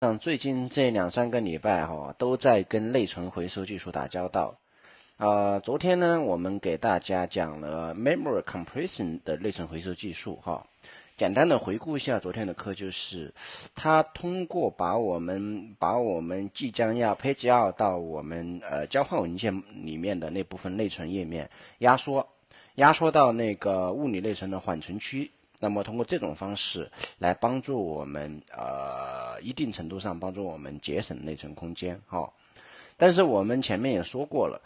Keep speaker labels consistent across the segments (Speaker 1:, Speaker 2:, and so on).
Speaker 1: 像最近这2、3个礼拜都在跟内存回收技术打交道。昨天呢，我们给大家讲了 memory compression 的内存回收技术简单的回顾一下昨天的课，就是它通过把我们即将要 page out 到我们交换文件里面的那部分内存页面压缩到那个物理内存的缓存区。那么通过这种方式来帮助我们一定程度上帮助我们节省内存空间但是我们前面也说过了，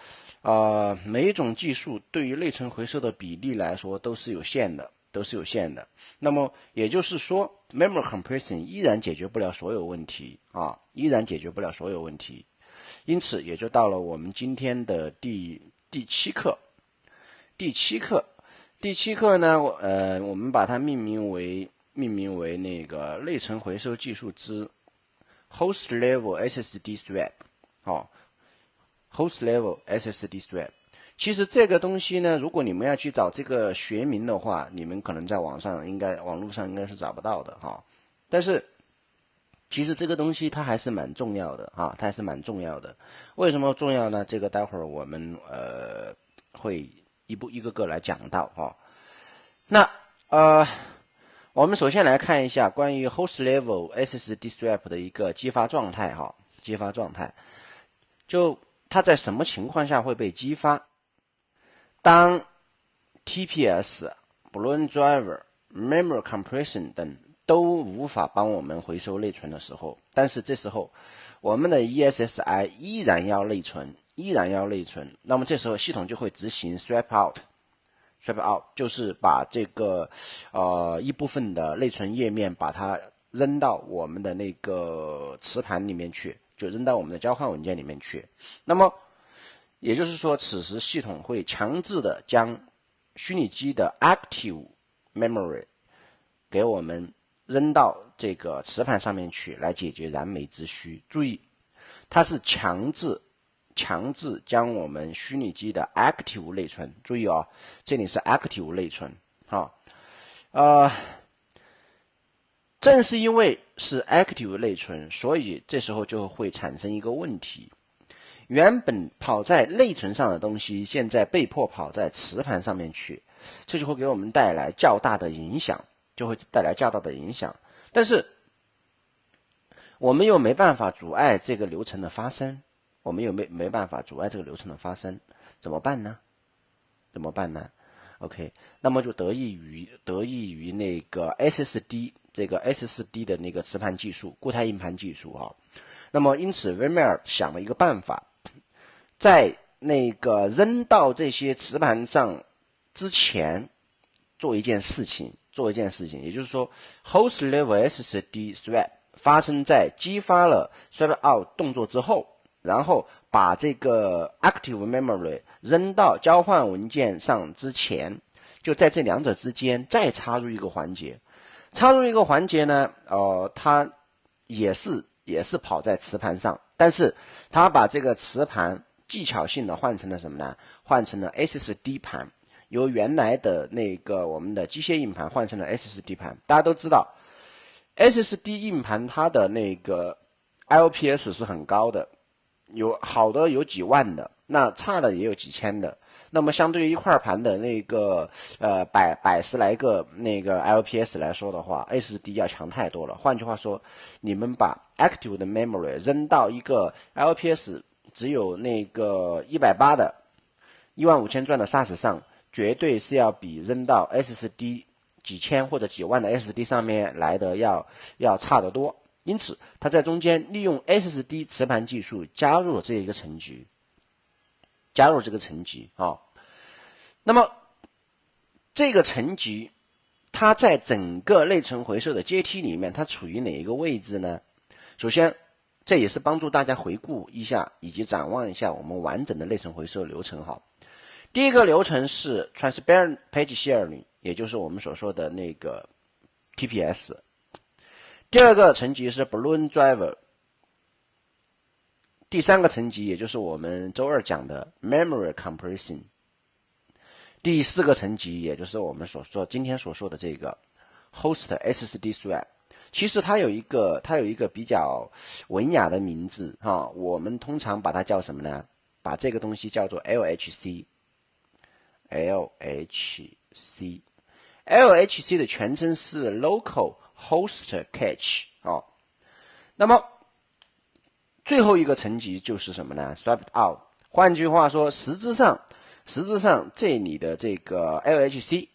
Speaker 1: 每一种技术对于内存回收的比例来说都是有限的。那么也就是说 memory compression 依然解决不了所有问题因此也就到了我们今天的第七课。第七课呢，我们把它命名为那个内存回收技术之 host level SSD swap。host level SSD swap。其实这个东西呢，如果你们要去找这个学名的话，你们可能在网络上应该是找不到的但是其实这个东西它还是蛮重要的为什么重要呢？这个待会儿我们会一个个来讲到那我们首先来看一下关于 host level SSD swap 的一个激发状态就它在什么情况下会被激发？当 TPS、Balloon Driver、Memory Compression 等都无法帮我们回收内存的时候，但是这时候我们的 ESSi 依然要内存，那么这时候系统就会执行 swap out 就是把这个一部分的内存页面把它扔到我们的那个磁盘里面去，就扔到我们的交换文件里面去。那么也就是说，此时系统会强制的将虚拟机的 active memory 给我们扔到这个磁盘上面去，来解决燃眉之需。注意，它是强制将我们虚拟机的 active 内存，注意这里是 active 内存正是因为是 active 内存，所以这时候就会产生一个问题。原本跑在内存上的东西，现在被迫跑在磁盘上面去，这就会给我们带来较大的影响，但是我们又没办法阻碍这个流程的发生，怎么办呢？OK， 那么就得益于那个 SSD 的那个磁盘技术，固态硬盘技术那么因此 VMware 想了一个办法，在那个扔到这些磁盘上之前做一件事情，也就是说 host level SSD swap 发生在激发了 swap out 动作之后，然后把这个 active memory 扔到交换文件上之前，就在这两者之间再插入一个环节呢，它也是跑在磁盘上，但是它把这个磁盘技巧性的换成了什么呢？换成了 SSD 盘，由原来的那个我们的机械硬盘换成了 SSD 盘。大家都知道 SSD 硬盘它的那个 LPS 是很高的，有好的有几万的，那差的也有几千的。那么相对于一块盘的那个百十来个那个 LPS 来说的话， SSD 要强太多了。换句话说，你们把 active 的 memory 扔到一个 LPS 只有那个180的15000转的 SAS 上，绝对是要比扔到 SSD 几千或者几万的 SSD 上面来的要差得多。因此它在中间利用 SSD 磁盘技术加入了这个层级那么这个层级它在整个内存回收的阶梯里面，它处于哪一个位置呢？首先这也是帮助大家回顾一下以及展望一下我们完整的内存回收流程第一个流程是 transparent page sharing， 也就是我们所说的那个 TPS。 第二个层级是 balloon driver。 第三个层级也就是我们周二讲的 memory compression。 第四个层级也就是我们今天所说的这个 host SSD swap。其实它有一个比较文雅的名字哈，我们通常把它叫什么呢？把这个东西叫做 LHC。LHC 的全称是 Local Host Cache 啊。那么最后一个层级就是什么呢 ？Swapped out。换句话说，实质上这里的这个 LHC，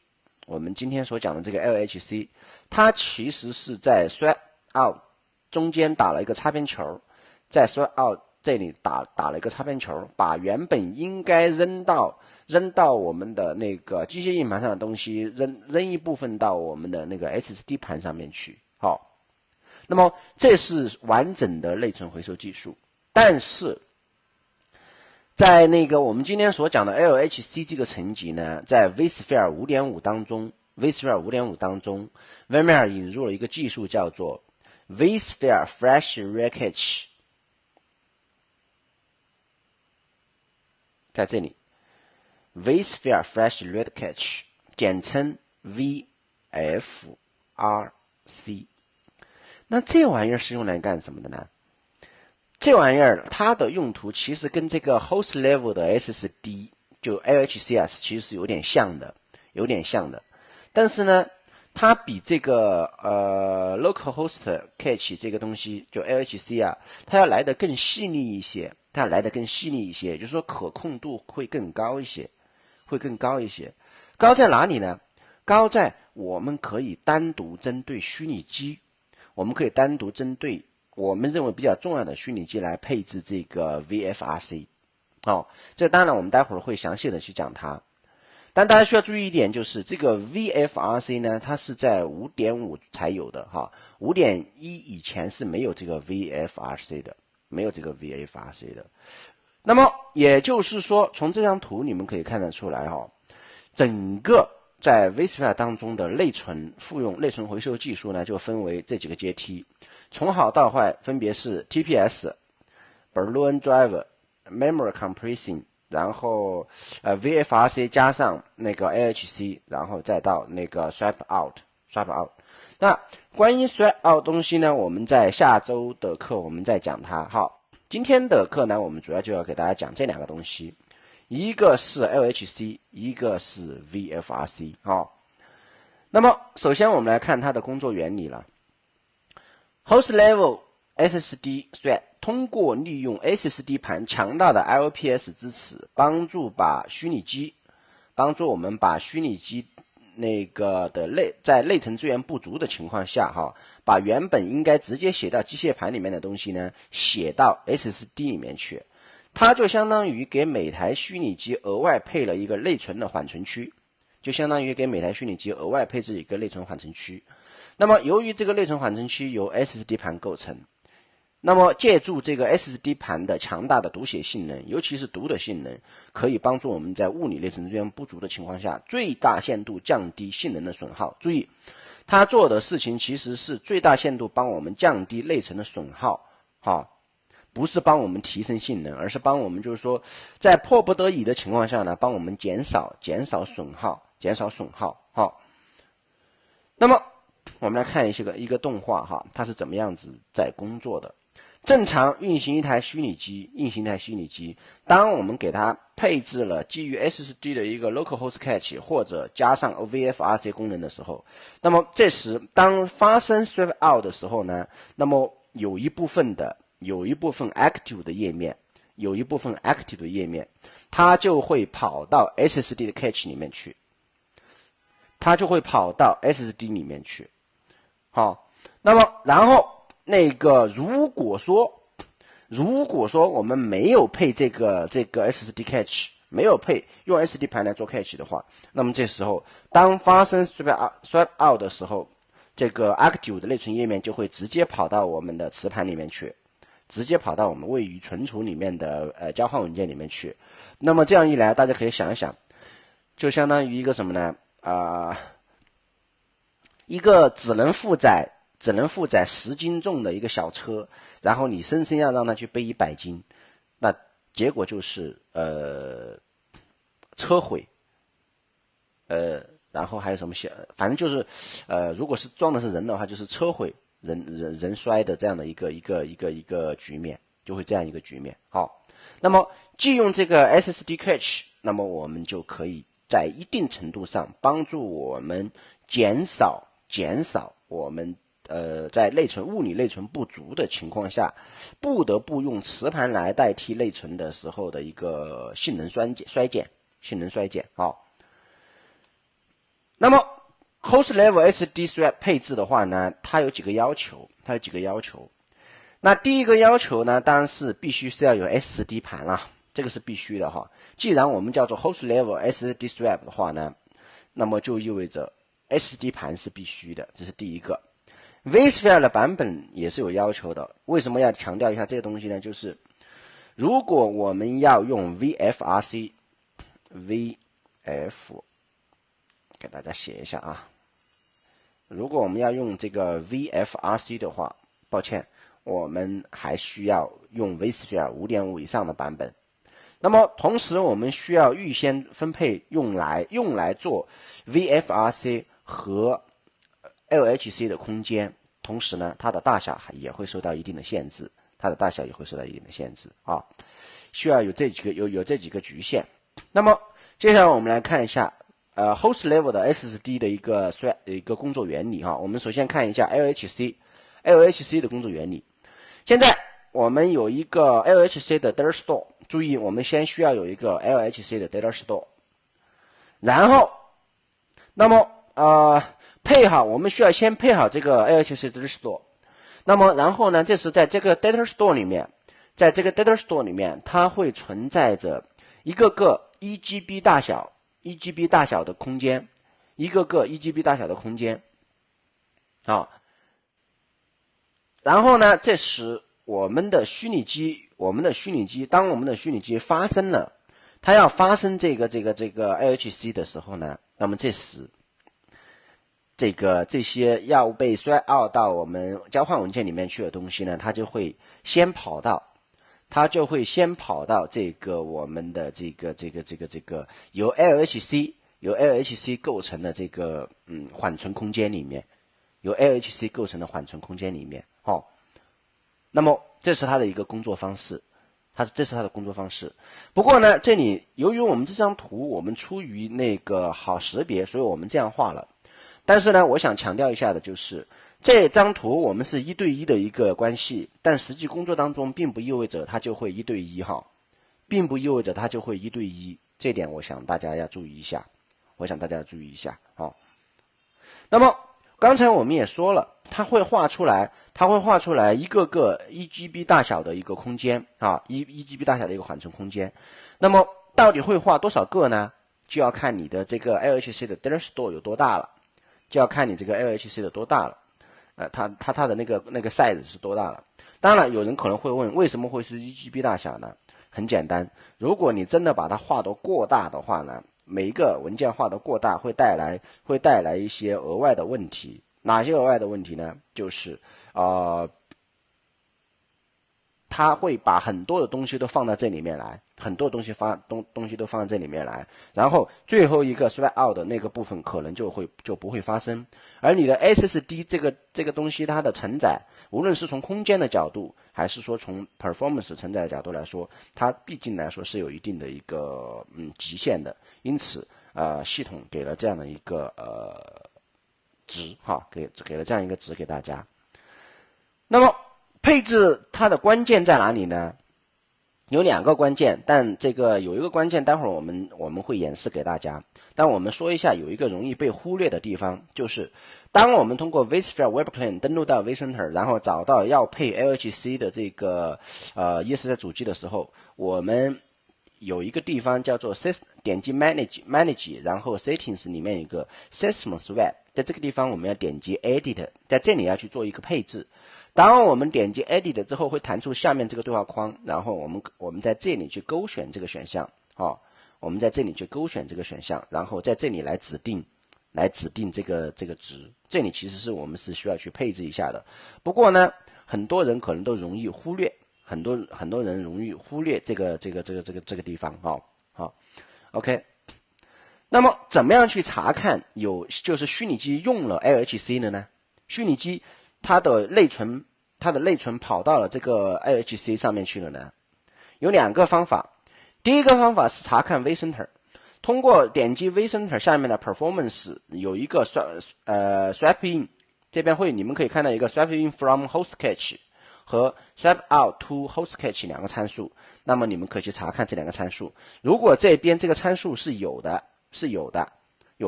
Speaker 1: 我们今天所讲的这个 LHC， 它其实是在 Swap out 中间打了一个擦边球，在 Swap out 这里打了一个擦边球，把原本应该扔到我们的那个机械硬盘上的东西扔一部分到我们的那个 SSD 盘上面去。好，那么这是完整的内存回收技术，但是在那个我们今天所讲的 LHC 这个层级呢，在 vSphere 5.5 当中 ，VMware 引入了一个技术叫做 vSphere Flash Read Cache， 在这里 vSphere Flash Read Cache 简称 VFRC。那这玩意儿是用来干什么的呢？这玩意儿它的用途其实跟这个 host level 的 SSD 就 LHC 其实是有点像的，但是呢，它比这个local host cache 这个东西就 LHC 它要来得更细腻一些，就是说可控度会更高一些，高在哪里呢？高在我们可以单独针对虚拟机，我们可以单独针对我们认为比较重要的虚拟机来配置这个 VFRC。这当然我们待会儿会详细的去讲它。但大家需要注意一点，就是这个 VFRC 呢，它是在 5.5 才有的哈 ，5.1 以前是没有这个 VFRC 的。那么也就是说，从这张图你们可以看得出来整个在 vSphere 当中的内存回收技术呢，就分为这几个阶梯，从好到坏分别是 TPS、Balloon Driver、Memory Compressing， 然后VFRC 加上那个 LHC， 然后再到那个 Swap Out。那关于 Swap Out 东西呢，我们在下周的课我们再讲它。好，今天的课呢，我们主要就要给大家讲这两个东西。一个是 LHC， 一个是 VFRC。那么首先我们来看它的工作原理了。Host Level SSD Swap 通过利用 SSD 盘强大的 LPS 支持，帮助我们把虚拟机那个的在内存资源不足的情况下把原本应该直接写到机械盘里面的东西呢，写到 SSD 里面去。它就相当于给每台虚拟机额外配了一个内存的缓存区，那么由于这个内存缓存区由 SSD 盘构成，那么借助这个 SSD 盘的强大的读写性能，尤其是读的性能，可以帮助我们在物理内存资源不足的情况下，最大限度降低性能的损耗。注意，它做的事情其实是最大限度帮我们降低内存的损耗不是帮我们提升性能，而是帮我们就是说在迫不得已的情况下呢，帮我们减少损耗。那么我们来看一个动画它是怎么样子在工作的。正常运行一台虚拟机，当我们给它配置了基于 SSD 的一个 local host cache 或者加上 VFRC 功能的时候，那么这时当发生 swap out 的时候呢，那么有一部分 active 的页面，它就会跑到 SSD 的 cache 里面去，那么然后那个如果说我们没有配这个 SSD cache， 没有配用 SD 盘来做 cache 的话，那么这时候当发生 swap out 的时候，这个 active 的内存页面就会直接跑到我们的磁盘里面去，直接跑到我们位于存储里面的交换文件里面去。那么这样一来，大家可以想一想，就相当于一个什么呢？一个只能负载10斤重的一个小车，然后你生生要让它去背100斤，那结果就是车毁，然后还有什么反正就是如果是装的是人的话，就是车毁，人衰的这样的一个局面，就会这样一个局面。好，那么既用这个 SSD cache， 那么我们就可以在一定程度上帮助我们减少我们在物理内存不足的情况下，不得不用磁盘来代替内存的时候的一个性能衰减。好，那么 host level SSD swap 配置的话呢，它有几个要求。那第一个要求呢，当然是必须是要有 SSD 盘啦，这个是必须的哈。既然我们叫做 host level SSD swap 的话呢，那么就意味着 SSD 盘是必须的，这是第一个。vSphere 的版本也是有要求的，为什么要强调一下这个东西呢？就是如果我们要用 VFRC 给大家写一下啊，如果我们要用这个 VFRC 的话，抱歉，我们还需要用 vSphere 5.5 以上的版本。那么同时我们需要预先分配用来做 VFRC 和 LHC 的空间，同时呢，它的大小也会受到一定的限制，啊，需要有这几个局限。那么接下来我们来看一下host level 的 SSD 的一个工作原理哈。我们首先看一下 LHC 的工作原理。现在我们有一个 LHC 的 data store， 注意我们先需要有一个 LHC 的 data store， 然后那么我们需要先配好这个 LHC data store， 那么然后呢，这是在这个 data store 里面，它会存在着一个个 1GB 大小的空间，好，然后呢，这时我们的虚拟机，当我们的虚拟机发生了，它要发生这个 LHC 的时候呢，那么这时这些要被swap out到我们交换文件里面去的东西呢，它就会先跑到这个我们的这个由 LHC 构成的这个缓存空间里面，那么这是它的一个工作方式，不过呢，这里由于我们这张图我们出于那个好识别，所以我们这样画了。但是呢，我想强调一下的就是，这张图我们是1对1的一个关系，但实际工作当中并不意味着它就会1对1哈，这点我想大家要注意一下，啊。那么刚才我们也说了，它会画出来一个个 1GB 大小的一个空间啊，1GB 大小的一个缓存空间。那么到底会画多少个呢？就要看你的这个 LHC 的 data store 有多大了。它的那个 size 是多大了？当然，有人可能会问，为什么会是 1GB 大小呢？很简单，如果你真的把它画得过大的话呢，每一个文件画得过大会带来一些额外的问题。哪些额外的问题呢？就是它会把很多的东西都放到这里面来，然后最后一个 swap out 的那个部分可能就不会发生。而你的 SSD 这个东西它的承载，无论是从空间的角度，还是说从 performance 承载的角度来说，它毕竟来说是有一定的一个极限的。因此系统给了这样的一个值哈，给了这样一个值给大家。那么配置它的关键在哪里呢？有2个关键，但这个有一个关键待会儿我们会演示给大家。但我们说一下有一个容易被忽略的地方，就是当我们通过 vSphere Web Client 登录到 vCenter， 然后找到要配 LHC 的这个ESX 主机的时候，我们有一个地方叫做 点击 Manage， 然后 Settings 里面有一个 System Swap， 在这个地方我们要点击 Edit， 在这里要去做一个配置。当我们点击 Edit 之后，会弹出下面这个对话框，然后我们在这里去勾选这个选项，然后在这里来指定这个值。这里其实是我们是需要去配置一下的。不过呢，很多人可能都容易忽略，这个地方好 OK。那么怎么样去查看就是虚拟机用了 LHC 的呢？虚拟机它的内存跑到了这个 LHC 上面去了呢？有2个方法。第一个方法是查看 vCenter， 通过点击 vCenter 下面的 performance 有一个swap in， 这边你们可以看到一个 swap in from host cache 和 swap out to host cache 2个参数，那么你们可以去查看这2个参数。如果这边这个参数是有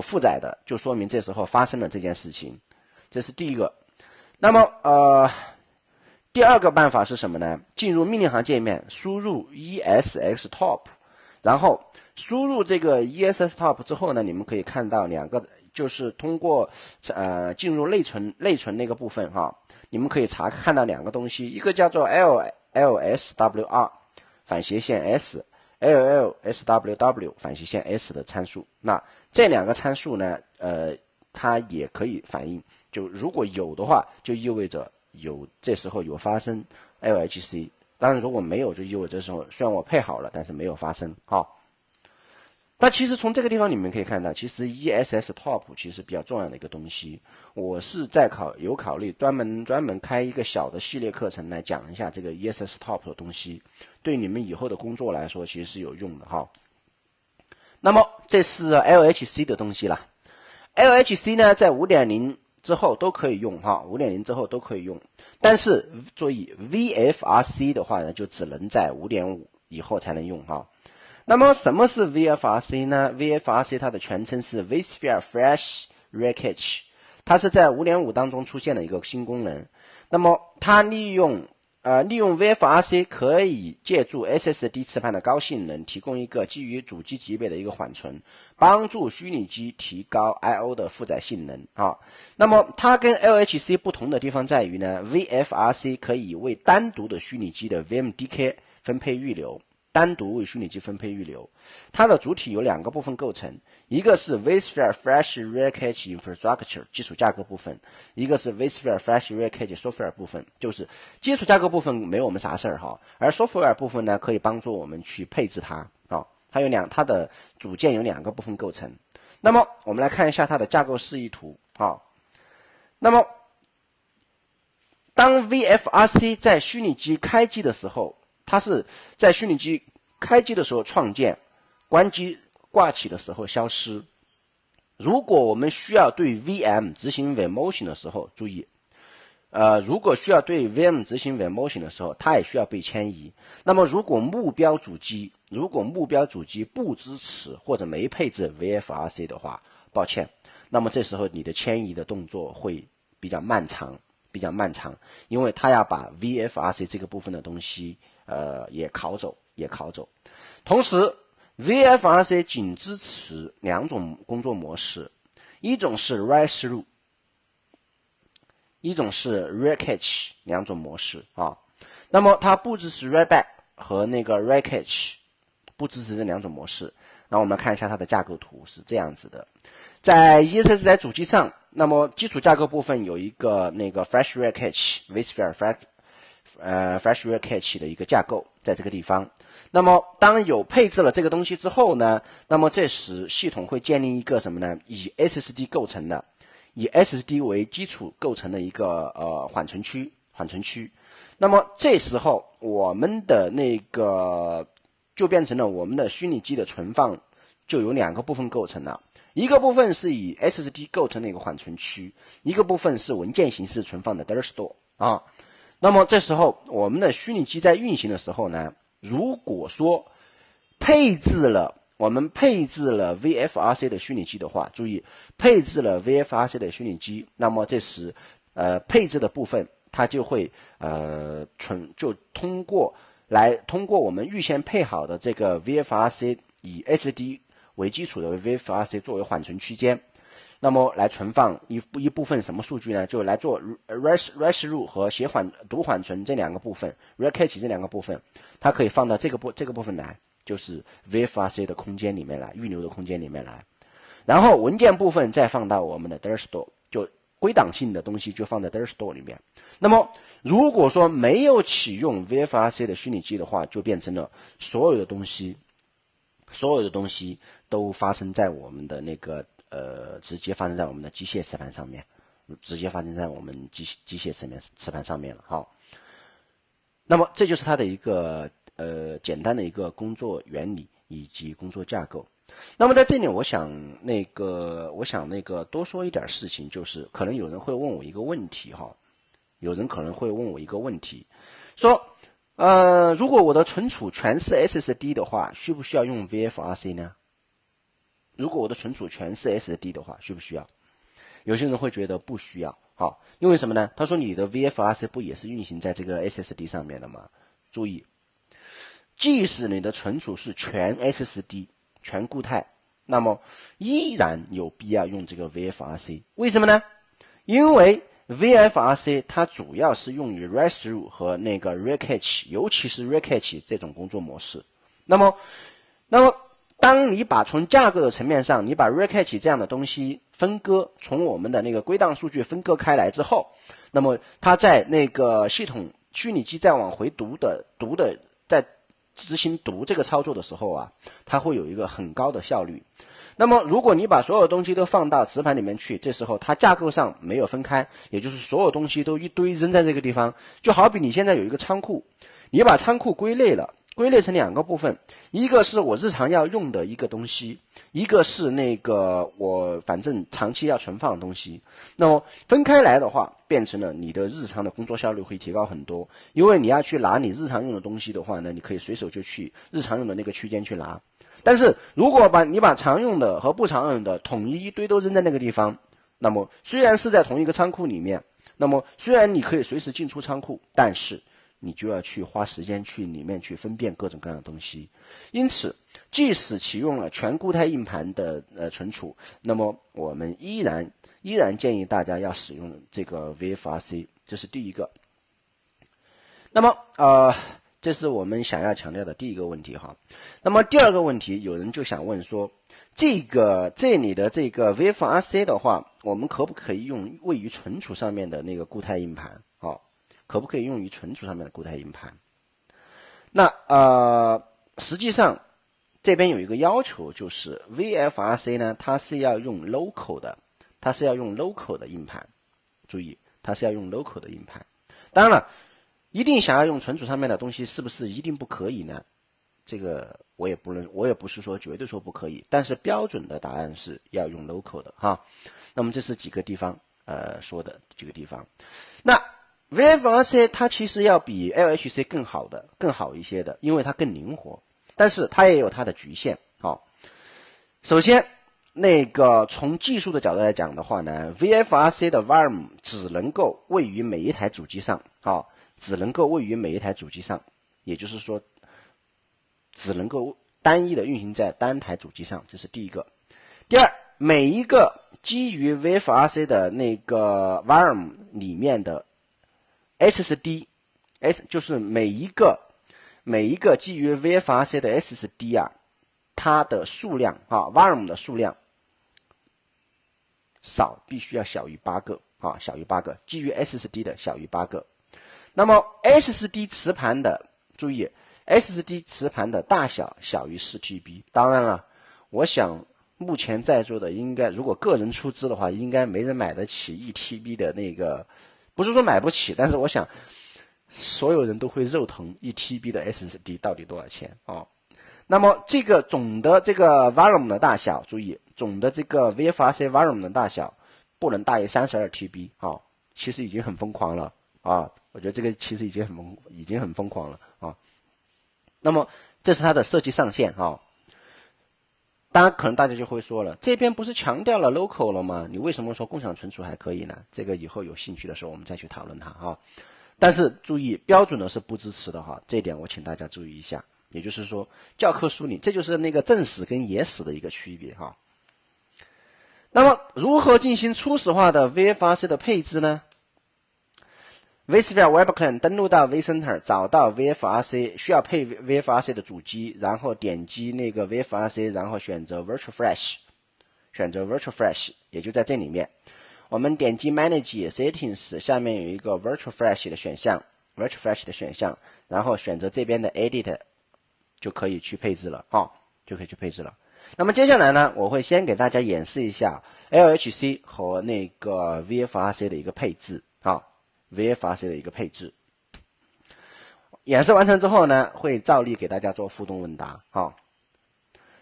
Speaker 1: 负载的，就说明这时候发生了这件事情，这是第一个。那么第二个办法是什么呢？进入命令行界面，输入 ESXtop， 然后输入这个 ESXtop 之后呢，你们可以看到2个，就是通过进入内存那个部分哈，你们可以看到2个东西，一个叫做 LSWR 反斜线 S， LLSWW 反斜线 S 的参数。那这2个参数呢，它也可以反映，就如果有的话，就意味着这时候有发生 LHC， 当然如果没有，就意味着这时候虽然我配好了，但是没有发生。好，那其实从这个地方你们可以看到，其实 ESXtop 其实比较重要的一个东西，我是有考虑专门开一个小的系列课程来讲一下这个 ESXtop 的东西，对你们以后的工作来说其实是有用的哈。那么这是 LHC 的东西了。LHC 呢，在 5.0 之后都可以用哈， 5.0 之后都可以用，但是注意 VFRC 的话呢，就只能在 5.5 以后才能用哈。那么什么是 VFRC 呢？ VFRC 它的全称是 vSphere Flash Recache， 它是在 5.5 当中出现的一个新功能。那么它利用 VFRC 可以借助 SSD 磁盘的高性能，提供一个基于主机级别的一个缓存，帮助虚拟机提高 I/O 的负载性能啊。那么它跟 LHC 不同的地方在于呢， VFRC 可以为单独的虚拟机的 VMDK 分配预留，它的主体有2个部分构成，一个是 vSphere Flash Recache Infrastructure 基础架构部分，一个是 vSphere Flash Recache Software 部分。就是基础架构部分没我们啥事儿哈，而 Software 部分呢可以帮助我们去配置它啊。它的组件有2个部分构成。那么我们来看一下它的架构示意图啊。那么当 VFRC 在虚拟机开机的时候，它是在虚拟机开机的时候创建，关机挂起的时候消失。如果我们需要对 VM 执行 vMotion 的时候，注意如果需要对 VM 执行 vMotion 的时候，它也需要被迁移。那么如果目标主机不支持或者没配置 VFRC 的话，抱歉，那么这时候你的迁移的动作会比较漫长，因为它要把 VFRC 这个部分的东西也拷走。同时 VFRC 仅支持2种工作模式，一种是 write through， 一种是 recache 2种模式啊。那么它不支持 write back 和那个 recache， 不支持这2种模式。那我们看一下它的架构图是这样子的。在 ESXi 主机上，那么基础架构部分有一个那个 Flash Recache vSphere Flash Recache 的一个架构在这个地方。那么当有配置了这个东西之后呢，那么这时系统会建立一个什么呢？以 SSD 为基础构成的一个缓存区。那么这时候我们的那个就变成了我们的虚拟机的存放就有2个部分构成了。一个部分是以 SSD 构成的一个缓存区，一个部分是文件形式存放的 Dir Store 啊。那么这时候我们的虚拟机在运行的时候呢，如果说我们配置了 VFRC 的虚拟机的话，注意配置了 VFRC 的虚拟机，那么这时配置的部分它就会通过我们预先配好的这个 VFRC 以 SSD 为基础的 VFRC 作为缓存区间，那么来存放一部分什么数据呢？就来做 write through 和读缓存这2个部分 recache 这2个部分，它可以放到这个部分来，就是 VFRC 的空间里面来，预留的空间里面来。然后文件部分再放到我们的 Dir Store， 就归档性的东西就放在 Dir Store 里面。那么如果说没有启用 VFRC 的虚拟机的话，就变成了所有的东西都发生在我们的那个直接发生在我们的机械磁盘上面直接发生在我们机械磁盘上面了。好，那么这就是它的一个简单的一个工作原理以及工作架构。那么在这里我想那个多说一点事情，就是可能有人会问我一个问题哈，说如果我的存储全是 SSD 的话，需不需要用 VFRC 呢？如果我的存储全是 SSD 的话，需不需要？有些人会觉得不需要，好，因为什么呢？他说你的 VFRC 不也是运行在这个 SSD 上面的吗？注意，即使你的存储是全 SSD 全固态，那么依然有必要用这个 VFRC。为什么呢？因为 VFRC 它主要是用于 Rest-through 和那个 Recache， 尤其是 Recache 这种工作模式。那么当你从架构的层面上，你把 Recache 这样的东西分割，从我们的那个归档数据分割开来之后，那么它在那个系统虚拟机再往回读的在执行读这个操作的时候啊，它会有一个很高的效率。那么如果你把所有东西都放到磁盘里面去，这时候它架构上没有分开，也就是所有东西都一堆扔在这个地方，就好比你现在有一个仓库，你把仓库归类成两个部分，一个是我日常要用的一个东西，一个是那个我反正长期要存放的东西。那么分开来的话，变成了你的日常的工作效率会提高很多，因为你要去拿你日常用的东西的话呢，你可以随手就去日常用的那个区间去拿。但是如果你把常用的和不常用的统一一堆都扔在那个地方，那么虽然是在同一个仓库里面，那么虽然你可以随时进出仓库，但是你就要去花时间去里面去分辨各种各样的东西。因此即使启用了全固态硬盘的存储，那么我们依然建议大家要使用这个 VFRC， 这是第一个。那么这是我们想要强调的第一个问题哈。那么第二个问题，有人就想问说，这里的这个 VFRC 的话，我们可不可以用位于存储上面的那个固态硬盘？可不可以用于存储上面的固态硬盘？那实际上这边有一个要求，就是 VFRC 呢，它是要用 local 的硬盘。注意，它是要用 local 的硬盘。当然了，一定想要用存储上面的东西，是不是一定不可以呢？这个我也不是说绝对说不可以，但是标准的答案是要用 local 的哈。那么这是几个地方说的几个地方。那 VFRC 它其实要比 LHC 更好一些的，因为它更灵活，但是它也有它的局限。首先那个从技术的角度来讲的话呢， VFRC 的 VARM 只能够位于每一台主机上，也就是说只能够单一的运行在单台主机上，这是第一个。第二，每一个基于 VFRC 的那个 VARM 里面的 SSD， 就是每一个基于 VFRC 的 SSD 啊，它的数量VARM 的数量必须要小于8个基于 SSD 的小于8个。那么 SSD 磁盘的，注意 SSD 磁盘的大小小于4TB。当然了，我想目前在座的应该如果个人出资的话，应该没人买得起1TB 的那个，不是说买不起，但是我想所有人都会肉疼1TB 的 SSD 到底多少钱那么这个总的这个 volume 的大小，注意总的这个 VFRC volume 的大小不能大于 32TB 其实已经很疯狂了我觉得这个其实已经很疯狂了那么这是它的设计上限当然可能大家就会说了，这边不是强调了 local 了吗？你为什么说共享存储还可以呢？这个以后有兴趣的时候我们再去讨论它但是注意，标准的是不支持的这一点我请大家注意一下。也就是说，教科书里这就是那个正史跟野史的一个区别那么如何进行初始化的 VFRC 的配置呢？ vSphere Web Client 登录到 vCenter， 找到 VFRC 需要配 VFRC 的主机，然后点击那个 VFRC， 然后选择 Virtual Flash， 也就在这里面。我们点击 Manage Settings， 下面有一个 Virtual Flash 的选项，然后选择这边的 Edit， 就可以去配置了那么接下来呢，我会先给大家演示一下 LHC 和那个 VFRC 的一个配置啊 ，VFRC 的一个配置。演示完成之后呢，会照例给大家做互动问答啊。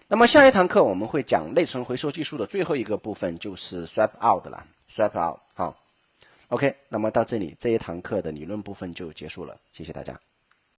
Speaker 1: 那么下一堂课我们会讲内存回收技术的最后一个部分，就是 swap out 了 ，swap out 好。OK， 那么到这里这一堂课的理论部分就结束了，谢谢大家。